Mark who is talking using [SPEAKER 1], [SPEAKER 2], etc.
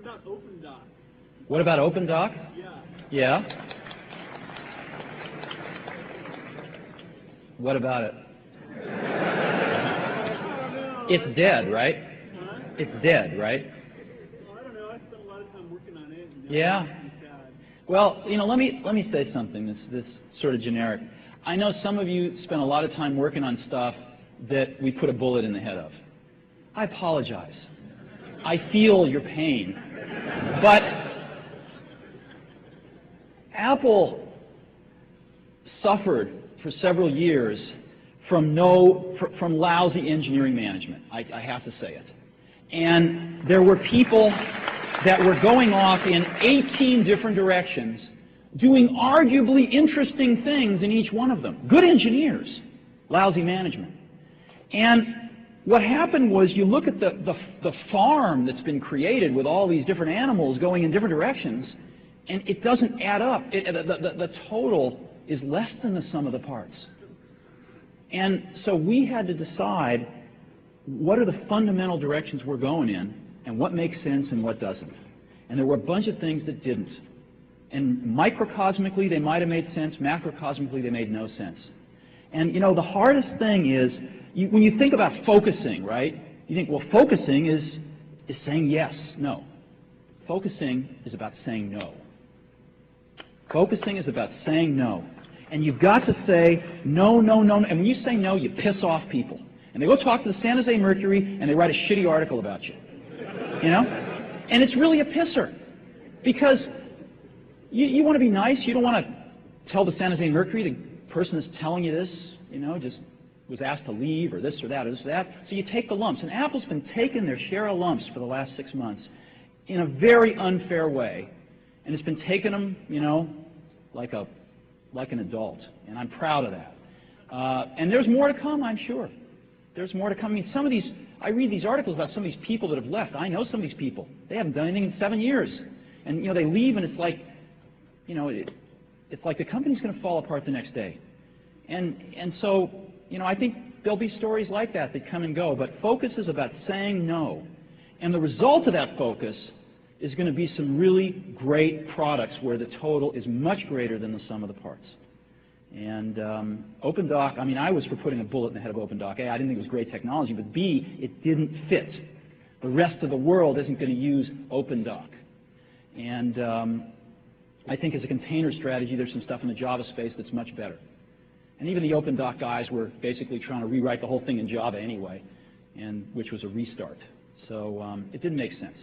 [SPEAKER 1] about OpenDoc?
[SPEAKER 2] What about OpenDoc?
[SPEAKER 1] Yeah.
[SPEAKER 2] Yeah. What about it?
[SPEAKER 1] I don't know.
[SPEAKER 2] It's dead, right?
[SPEAKER 1] Huh?
[SPEAKER 2] It's dead, right?
[SPEAKER 1] Well, I don't know. I spent a lot of time working on it. And
[SPEAKER 2] Yeah.
[SPEAKER 1] it's sad.
[SPEAKER 2] Well, you know, let me say something that's sort of generic. I know some of you spend a lot of time working on stuff that we put a bullet in the head of. I apologize. I feel your pain. But Apple suffered for several years from lousy engineering management. I have to say it. And there were people that were going off in 18 different directions, doing arguably interesting things in each one of them. Good engineers, lousy management. And what happened was, you look at the farm that's been created with all these different animals going in different directions, and it doesn't add up. The total is less than the sum of the parts. And so we had to decide, what are the fundamental directions we're going in, and what makes sense and what doesn't. And there were a bunch of things that didn't. And microcosmically, they might have made sense. Macrocosmically, they made no sense. And, you know, the hardest thing is, when you think about focusing, right, you think, well, focusing is saying yes. No. Focusing is about saying no. Focusing is about saying no. And you've got to say no, no, no. And when you say no, you piss off people. And they go talk to the San Jose Mercury, and they write a shitty article about you. You know? And it's really a pisser. Because you want to be nice. You don't want to tell the San Jose Mercury, the person that's telling you this, you know, just was asked to leave, or this or that, or this or that. So you take the lumps. And Apple's been taking their share of lumps for the last 6 months in a very unfair way. And it's been taking them, you know, like an adult. And I'm proud of that. And there's more to come, I'm sure. There's more to come. I mean, some of these, I read these articles about some of these people that have left. I know some of these people. They haven't done anything in 7 years. And, you know, they leave, and it's like, you know, it's like the company's going to fall apart the next day. And so, you know, I think there'll be stories like that that come and go. But focus is about saying no. And the result of that focus is going to be some really great products where the total is much greater than the sum of the parts. And OpenDoc, I mean, I was for putting a bullet in the head of OpenDoc. A, I didn't think it was great technology, but B, it didn't fit. The rest of the world isn't going to use OpenDoc. And I think as a container strategy, there's some stuff in the Java space that's much better. And even the OpenDoc guys were basically trying to rewrite the whole thing in Java anyway, and which was a restart. So it didn't make sense.